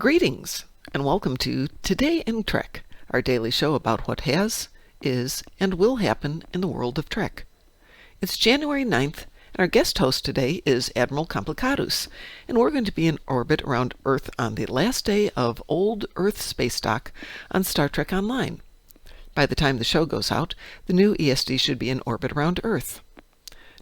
Greetings, and welcome to Today in Trek, our daily show about what has, is, and will happen in the world of Trek. It's January 9th, and our guest host today is Admiral Complicatus, and we're going to be in orbit around Earth on the last day of Old Earth Space Dock on Star Trek Online. By the time the show goes out, the new ESD should be in orbit around Earth.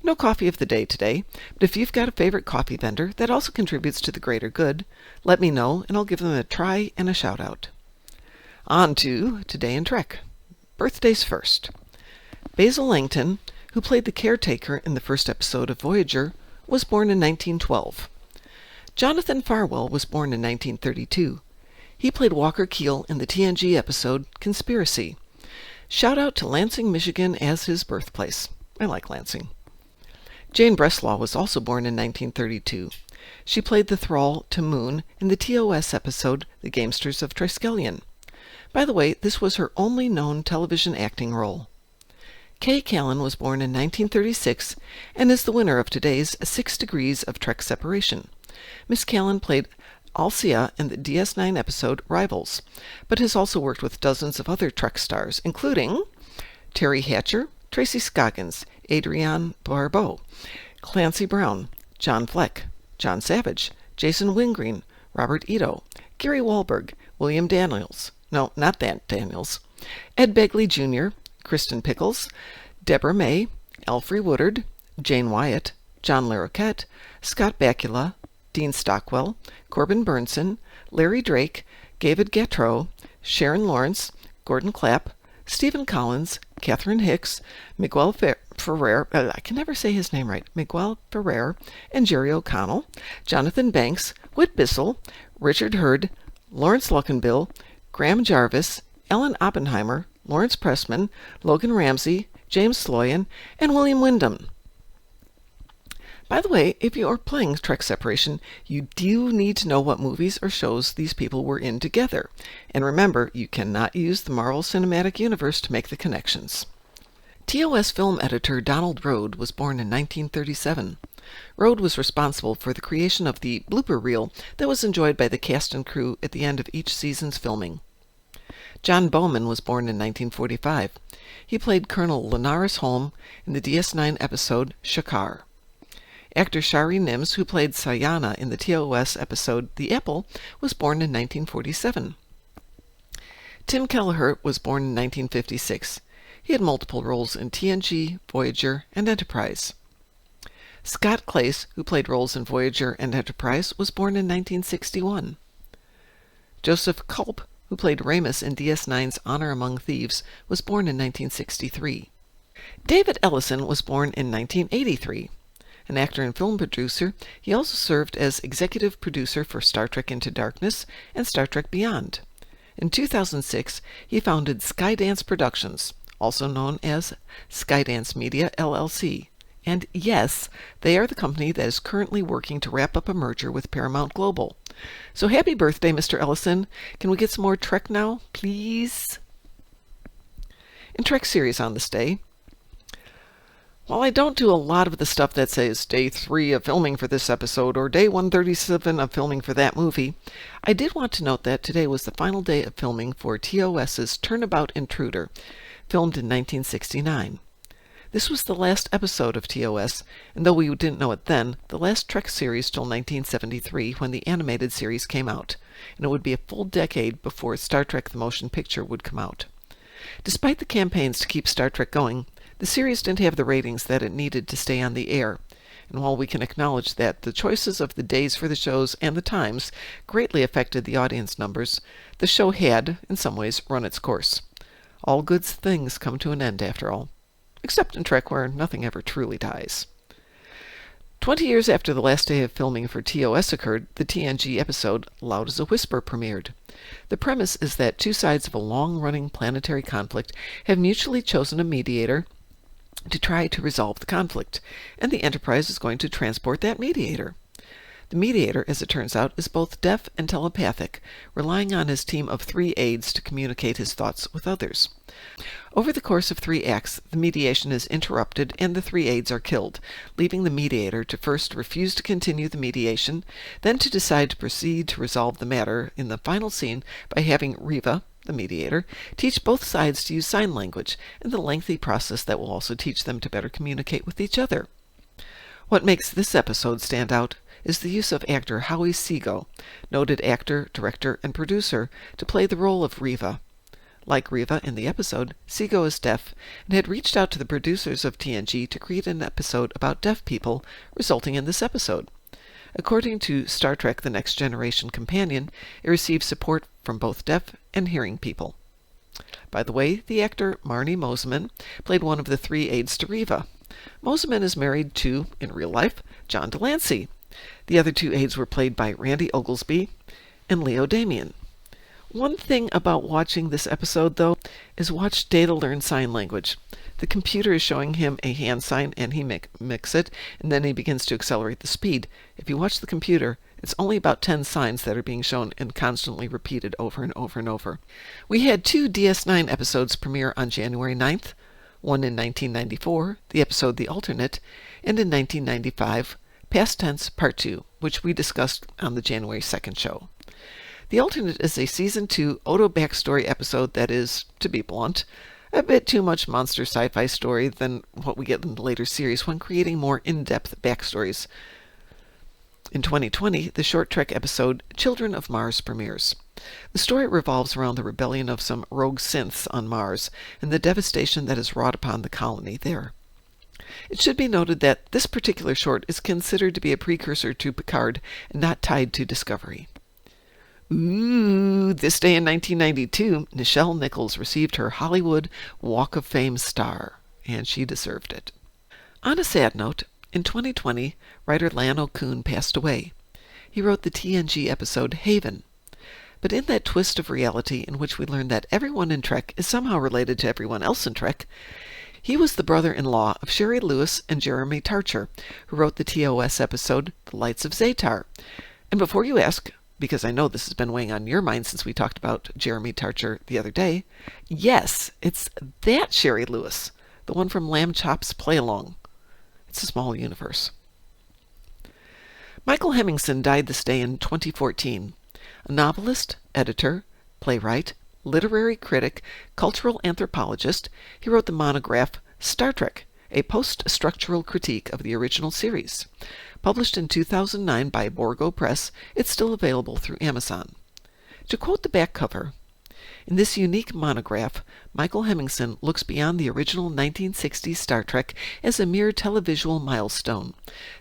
No coffee of the day today, but if you've got a favorite coffee vendor that also contributes to the greater good, let me know and I'll give them a try and a shout out. On to Today in Trek. Birthdays first. Basil Langton, who played the caretaker in the first episode of Voyager, was born in 1912. Jonathan Farwell was born in 1932. He played Walker Keel in the TNG episode Conspiracy. Shout out to Lansing, Michigan as his birthplace. I like Lansing. Jane Breslaw was also born in 1932. She played the thrall to Moon in the TOS episode The Gamesters of Triskelion. By the way, this was her only known television acting role. Kay Callan was born in 1936 and is the winner of today's 6 Degrees of Trek Separation. Miss Callan played Alcia in the DS9 episode Rivals, but has also worked with dozens of other Trek stars, including Terry Hatcher, Tracy Scoggins, Adrienne Barbeau, Clancy Brown, John Fleck, John Savage, Jason Wingreen, Robert Ito, Gary Wahlberg, William Daniels, no, not Dan Daniels, Ed Begley Jr., Kristen Pickles, Deborah May, Alfre Woodard, Jane Wyatt, John Larroquette, Scott Bakula, Dean Stockwell, Corbin Burnson, Larry Drake, David Gattro, Sharon Lawrence, Gordon Clapp, Stephen Collins, Catherine Hicks, Miguel Ferrer, I can never say his name right, Miguel Ferrer, and Jerry O'Connell, Jonathan Banks, Whit Bissell, Richard Hurd, Lawrence Luckenbill, Graham Jarvis, Ellen Oppenheimer, Lawrence Pressman, Logan Ramsey, James Sloyan, and William Wyndham. By the way, if you are playing Trek Separation, you do need to know what movies or shows these people were in together. And remember, you cannot use the Marvel Cinematic Universe to make the connections. TOS film editor Donald Rode was born in 1937. Rode was responsible for the creation of the blooper reel that was enjoyed by the cast and crew at the end of each season's filming. John Bowman was born in 1945. He played Colonel Linares Holm in the DS9 episode Shakar. Actor Shari Nims, who played Sayana in the TOS episode The Apple, was born in 1947. Tim Kelleher was born in 1956. He had multiple roles in TNG, Voyager, and Enterprise. Scott Clace, who played roles in Voyager and Enterprise, was born in 1961. Joseph Culp, who played Ramus in DS9's Honor Among Thieves, was born in 1963. David Ellison was born in 1983. An actor and film producer, he also served as executive producer for Star Trek Into Darkness and Star Trek Beyond. In 2006, he founded Skydance Productions, also known as Skydance Media LLC. And yes, they are the company that is currently working to wrap up a merger with Paramount Global. So happy birthday, Mr. Ellison. Can we get some more Trek now, please? In Trek series on this day, while I don't do a lot of the stuff that says day 3 of filming for this episode or day 137 of filming for that movie, I did want to note that today was the final day of filming for TOS's Turnabout Intruder, filmed in 1969. This was the last episode of TOS, and though we didn't know it then, the last Trek series till 1973 when the animated series came out, and it would be a full decade before Star Trek the Motion Picture would come out. Despite the campaigns to keep Star Trek going, the series didn't have the ratings that it needed to stay on the air, and while we can acknowledge that the choices of the days for the shows and the times greatly affected the audience numbers, the show had, in some ways, run its course. All good things come to an end, after all. Except in Trek, where nothing ever truly dies. 20 years after the last day of filming for TOS occurred, the TNG episode Loud as a Whisper premiered. The premise is that two sides of a long-running planetary conflict have mutually chosen a mediator to try to resolve the conflict, and the Enterprise is going to transport that mediator. The mediator, as it turns out, is both deaf and telepathic, relying on his team of 3 aides to communicate his thoughts with others. Over the course of 3 acts, the mediation is interrupted and the 3 aides are killed, leaving the mediator to first refuse to continue the mediation, then to decide to proceed to resolve the matter in the final scene by having Riva, the mediator, teach both sides to use sign language, and the lengthy process that will also teach them to better communicate with each other. What makes this episode stand out is the use of actor Howie Seago, noted actor, director, and producer, to play the role of Riva. Like Riva in the episode, Seago is deaf and had reached out to the producers of TNG to create an episode about deaf people, resulting in this episode. According to Star Trek The Next Generation Companion, it received support from both deaf and hearing people. By the way, the actor Marnie Moseman played one of the 3 aides to Riva. Moseman is married to, in real life, John Delancey. The other 2 aides were played by Randy Oglesby and Leo Damian. One thing about watching this episode, though, is watch Data learn sign language. The computer is showing him a hand sign, and he mix it, and then he begins to accelerate the speed. If you watch the computer, it's only about 10 signs that are being shown and constantly repeated over and over and over. We had 2 DS9 episodes premiere on January 9th, one in 1994, the episode The Alternate, and in 1995, Past Tense Part 2, which we discussed on the January 2nd show. The Alternate is a Season 2 Odo backstory episode that is, to be blunt, a bit too much monster sci-fi story than what we get in the later series when creating more in-depth backstories. In 2020, the short Trek episode Children of Mars premieres. The story revolves around the rebellion of some rogue synths on Mars and the devastation that is wrought upon the colony there. It should be noted that this particular short is considered to be a precursor to Picard and not tied to Discovery. Ooh, this day in 1992, Nichelle Nichols received her Hollywood Walk of Fame star, and she deserved it. On a sad note, in 2020, writer Lan O'Koon passed away. He wrote the TNG episode Haven. But in that twist of reality in which we learn that everyone in Trek is somehow related to everyone else in Trek, he was the brother-in-law of Sherry Lewis and Jeremy Tarcher, who wrote the TOS episode The Lights of Zatar. And before you ask, because I know this has been weighing on your mind since we talked about Jeremy Tarcher the other day, yes, it's that Sherry Lewis, the one from Lamb Chop's Play-Along. It's a small universe. Michael Hemmingson died this day in 2014. A novelist, editor, playwright, literary critic, cultural anthropologist, he wrote the monograph Star Trek, a post-structural critique of the original series. Published in 2009 by Borgo Press, it's still available through Amazon. To quote the back cover, in this unique monograph, Michael Hemmingson looks beyond the original 1960s Star Trek as a mere televisual milestone,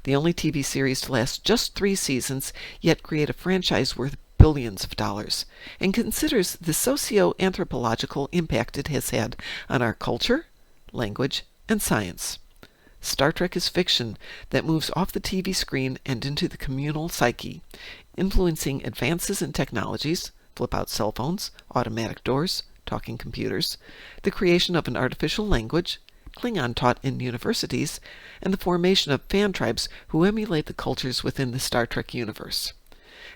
the only TV series to last just 3 seasons, yet create a franchise worth billions of dollars, and considers the socio-anthropological impact it has had on our culture, language, and science. Star Trek is fiction that moves off the TV screen and into the communal psyche, influencing advances in technologies, flip-out cell phones, automatic doors, talking computers, the creation of an artificial language, Klingon taught in universities, and the formation of fan tribes who emulate the cultures within the Star Trek universe.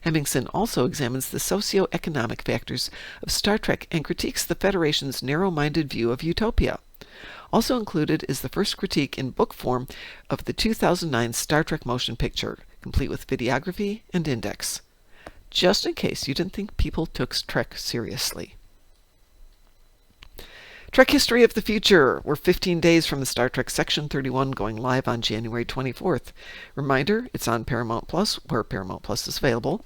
Hemmingson also examines the socio-economic factors of Star Trek and critiques the Federation's narrow-minded view of utopia. Also included is the first critique in book form of the 2009 Star Trek motion picture, complete with videography and index. Just in case you didn't think people took Trek seriously. Trek History of the Future. We're 15 days from the Star Trek Section 31 going live on January 24th. Reminder, it's on Paramount Plus, where Paramount Plus is available,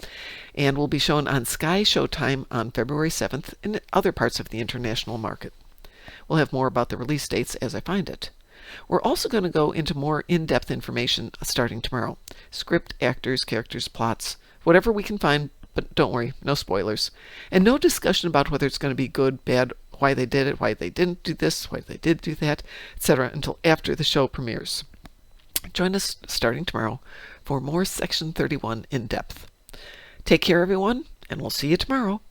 and will be shown on Sky Showtime on February 7th in other parts of the international market. We'll have more about the release dates as I find it. We're also going to go into more in-depth information starting tomorrow. Script, actors, characters, plots, whatever we can find, but don't worry, no spoilers. And no discussion about whether it's going to be good, bad, why they did it, why they didn't do this, why they did do that, etc. until after the show premieres. Join us starting tomorrow for more Section 31 in depth. Take care, everyone, and we'll see you tomorrow.